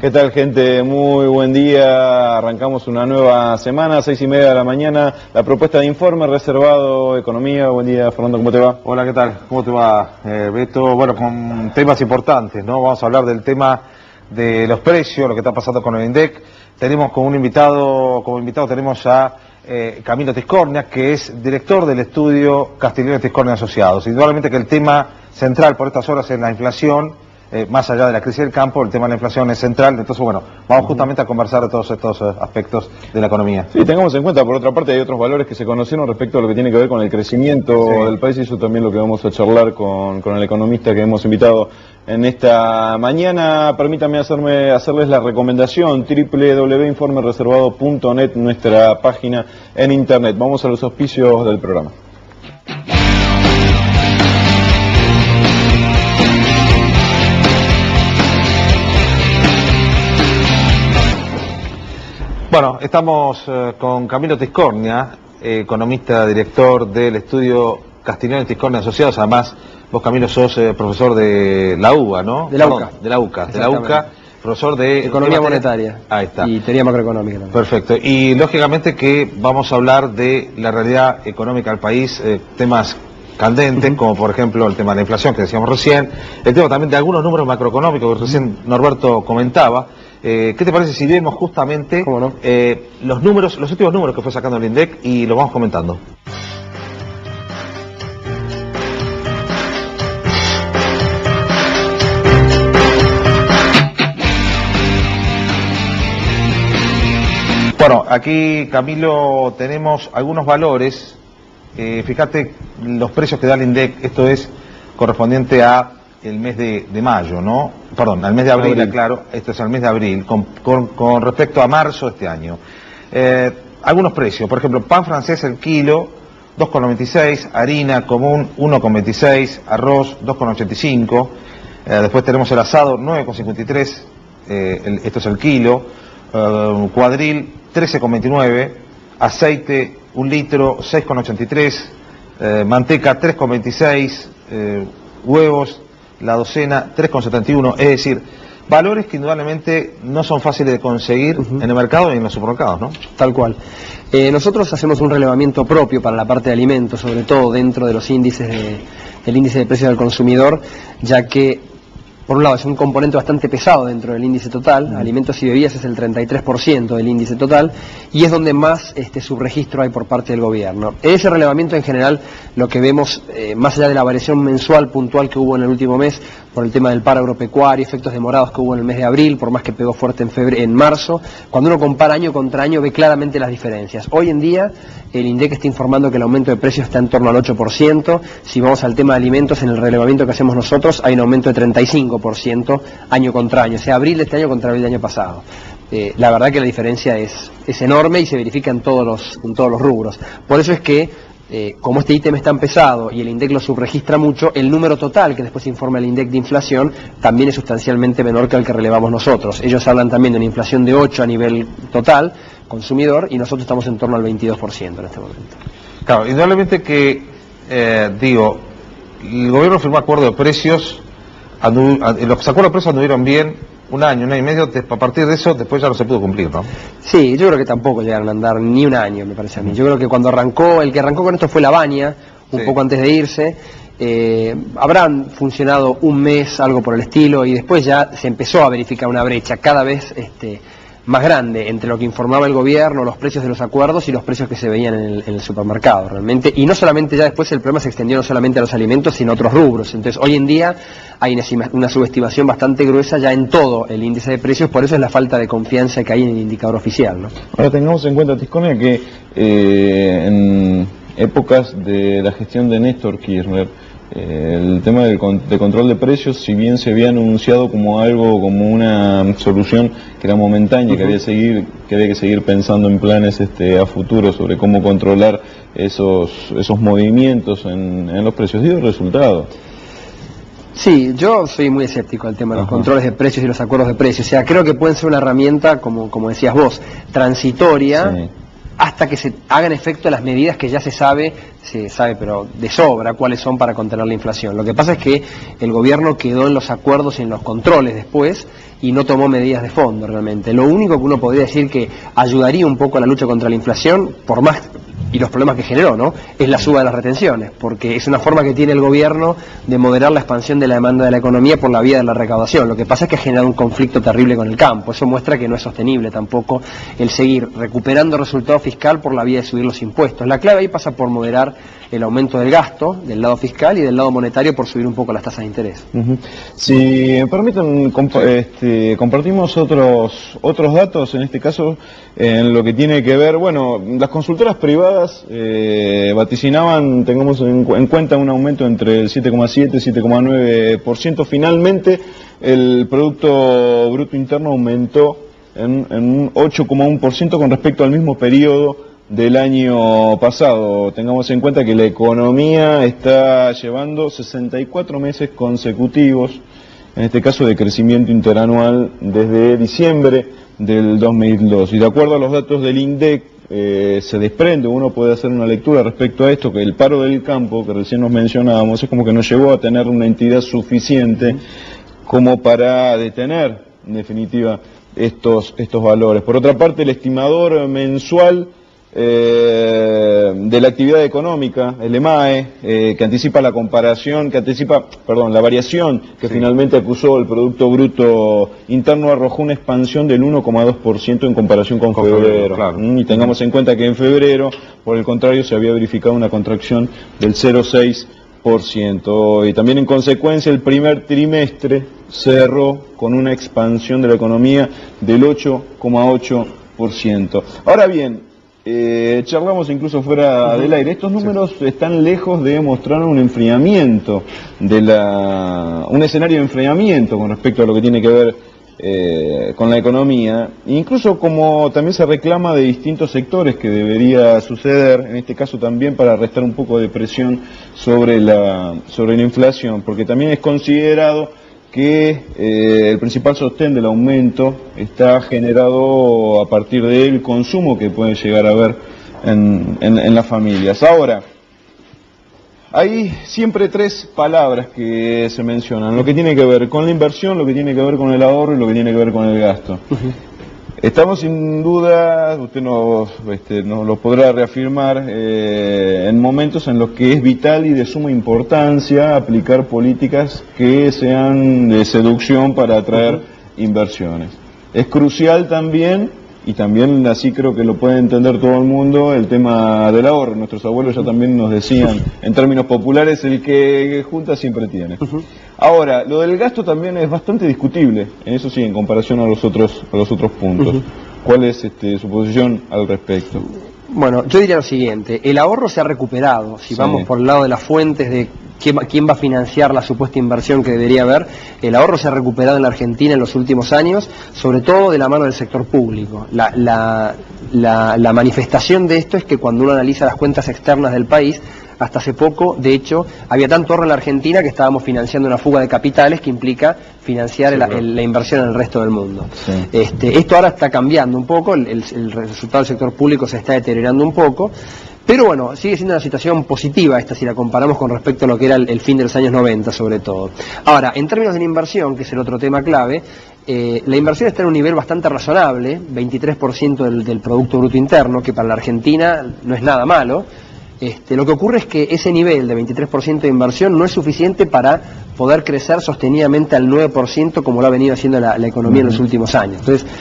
¿Qué tal, gente? Muy buen día. Arrancamos una nueva semana, 6:30 de la mañana. La propuesta de informe reservado Economía. Buen día, Fernando, ¿cómo te va? Hola, ¿qué tal? ¿Cómo te va, Beto? Bueno, con temas importantes, ¿no? Vamos a hablar del tema de los precios, lo que está pasando con el INDEC. Tenemos como invitado tenemos a Camilo Tiscornia, que es director del estudio Castiglione Tiscornia Asociados. Indudablemente que el tema central por estas horas es la inflación. Más allá de la crisis del campo, el tema de la inflación es central. Entonces, bueno, vamos justamente a conversar de todos estos aspectos de la economía. Sí, tengamos en cuenta, por otra parte, hay otros valores que se conocieron respecto a lo que tiene que ver con el crecimiento del país, y eso también lo que vamos a charlar con el economista que hemos invitado en esta mañana. Permítanme hacerles la recomendación, www.informereservado.net, nuestra página en internet. Vamos a los auspicios del programa. Bueno, estamos con Camilo Tiscornia, economista, director del estudio Castiglione Tiscornia Asociados. Además, vos, Camilo, sos profesor de la UBA, ¿no? De la UCA. De la UCA, profesor de... Economía monetaria. Ahí está. Y teoría macroeconómica también. Perfecto. Y lógicamente que vamos a hablar de la realidad económica del país, temas candentes, como por ejemplo el tema de la inflación que decíamos recién, el tema también de algunos números macroeconómicos que recién Norberto comentaba. ¿Qué te parece si vemos justamente los últimos números que fue sacando el INDEC y los vamos comentando? Bueno, aquí, Camilo, tenemos algunos valores. Fíjate los precios que da el INDEC. Esto es correspondiente a el mes de mayo, ¿no? Perdón, al mes de abril, claro. Esto es al mes de abril, con respecto a marzo de este año. Algunos precios, por ejemplo, pan francés el kilo, 2,96, harina común, 1,26, arroz, 2,85, después tenemos el asado, 9,53, esto es el kilo, cuadril, 13,29, aceite, 1 litro, 6,83, manteca, 3,26, huevos, la docena, 3,71, es decir, valores que indudablemente no son fáciles de conseguir en el mercado y en los supermercados, ¿no? Tal cual. Nosotros hacemos un relevamiento propio para la parte de alimentos, sobre todo dentro de los índices del índice de precios del consumidor, ya que por un lado es un componente bastante pesado dentro del índice total, alimentos y bebidas es el 33% del índice total, y es donde más subregistro hay por parte del gobierno. En ese relevamiento en general lo que vemos, más allá de la variación mensual puntual que hubo en el último mes, por el tema del paro agropecuario, efectos demorados que hubo en el mes de abril, por más que pegó fuerte en marzo, cuando uno compara año contra año ve claramente las diferencias. Hoy en día el INDEC está informando que el aumento de precios está en torno al 8%, si vamos al tema de alimentos, en el relevamiento que hacemos nosotros hay un aumento de 35% año contra año, o sea, abril de este año contra abril del año pasado. La verdad que la diferencia es enorme y se verifica en todos los rubros. Por eso es que como este ítem es tan pesado y el INDEC lo subregistra mucho, el número total que después informa el INDEC de inflación también es sustancialmente menor que el que relevamos nosotros. Ellos hablan también de una inflación de 8 a nivel total, consumidor, y nosotros estamos en torno al 22% en este momento. Claro, indudablemente que, el gobierno firmó acuerdo de precios, los acuerdos de precios anduvieron bien un año y medio, a partir de eso después ya no se pudo cumplir, ¿no? Sí, yo creo que tampoco llegaron a andar ni un año, me parece a mí. Yo creo que cuando el que arrancó con esto fue La Baña, un poco antes de irse. Habrán funcionado un mes, algo por el estilo, y después ya se empezó a verificar una brecha cada vez más grande entre lo que informaba el gobierno, los precios de los acuerdos y los precios que se veían en el supermercado realmente. Y no solamente, ya después el problema se extendió no solamente a los alimentos, sino a otros rubros. Entonces hoy en día hay una subestimación bastante gruesa ya en todo el índice de precios, por eso es la falta de confianza que hay en el indicador oficial, ¿no? Ahora tengamos en cuenta, Tiscornia, que en épocas de la gestión de Néstor Kirchner, el tema de control de precios, si bien se había anunciado como algo, como una solución que era momentánea, que había que seguir pensando en planes a futuro sobre cómo controlar esos movimientos en los precios, dio resultado. Sí, yo soy muy escéptico al tema de los controles de precios y los acuerdos de precios. O sea, creo que pueden ser una herramienta, como decías vos, transitoria, hasta que se hagan efecto las medidas que ya se sabe pero de sobra cuáles son para contener la inflación. Lo que pasa es que el gobierno quedó en los acuerdos y en los controles después y no tomó medidas de fondo realmente. Lo único que uno podría decir que ayudaría un poco a la lucha contra la inflación, por más y los problemas que generó, ¿no?, es la suba de las retenciones, porque es una forma que tiene el gobierno de moderar la expansión de la demanda de la economía por la vía de la recaudación. Lo que pasa es que ha generado un conflicto terrible con el campo. Eso muestra que no es sostenible tampoco el seguir recuperando resultado fiscal por la vía de subir los impuestos. La clave ahí pasa por moderar el aumento del gasto del lado fiscal y del lado monetario por subir un poco las tasas de interés. Si me permiten, compartimos otros datos, en este caso en lo que tiene que ver, bueno, las consultoras privadas vaticinaban, tengamos en cuenta, un aumento entre el 7,7 y 7,9%. Finalmente el Producto Bruto Interno aumentó en un 8,1% con respecto al mismo periodo del año pasado. Tengamos en cuenta que la economía está llevando 64 meses consecutivos, en este caso de crecimiento interanual desde diciembre del 2002. Y de acuerdo a los datos del INDEC, se desprende, uno puede hacer una lectura respecto a esto, que el paro del campo, que recién nos mencionábamos, es como que no llegó a tener una entidad suficiente como para detener, en definitiva, estos valores. Por otra parte, el estimador mensual de la actividad económica, el EMAE, que anticipa la variación que finalmente acusó el Producto Bruto Interno, arrojó una expansión del 1,2% en comparación con febrero. Claro. Y tengamos en cuenta que en febrero, por el contrario, se había verificado una contracción del 0,6%. Y también, en consecuencia, el primer trimestre cerró con una expansión de la economía del 8,8%. Ahora bien, charlamos incluso fuera del aire, estos números están lejos de mostrar un enfriamiento, un escenario de enfriamiento con respecto a lo que tiene que ver con la economía, incluso como también se reclama de distintos sectores que debería suceder, en este caso también para restar un poco de presión sobre la inflación, porque también es considerado que el principal sostén del aumento está generado a partir del consumo que puede llegar a haber en las familias. Ahora, hay siempre tres palabras que se mencionan: lo que tiene que ver con la inversión, lo que tiene que ver con el ahorro y lo que tiene que ver con el gasto. Estamos sin duda, usted nos lo podrá reafirmar, en momentos en los que es vital y de suma importancia aplicar políticas que sean de seducción para atraer inversiones. Es crucial también, y también así creo que lo puede entender todo el mundo, el tema del ahorro. Nuestros abuelos ya también nos decían, en términos populares, el que junta siempre tiene. Ahora, lo del gasto también es bastante discutible, en eso sí, en comparación a los otros puntos. ¿Cuál es su posición al respecto? Bueno, yo diría lo siguiente: el ahorro se ha recuperado. Si vamos por el lado de las fuentes de quién va a financiar la supuesta inversión que debería haber, el ahorro se ha recuperado en la Argentina en los últimos años, sobre todo de la mano del sector público. La manifestación de esto es que cuando uno analiza las cuentas externas del país, hasta hace poco, de hecho, había tanto ahorro en la Argentina que estábamos financiando una fuga de capitales que implica financiar la inversión en el resto del mundo. Esto ahora está cambiando un poco, el resultado del sector público se está deteriorando un poco, pero bueno, sigue siendo una situación positiva esta si la comparamos con respecto a lo que era el fin de los años 90 sobre todo. Ahora, en términos de la inversión, que es el otro tema clave, la inversión está en un nivel bastante razonable, 23% del Producto Bruto Interno, que para la Argentina no es nada malo. Lo que ocurre es que ese nivel de 23% de inversión no es suficiente para poder crecer sostenidamente al 9% como lo ha venido haciendo la economía en los últimos años. Entonces,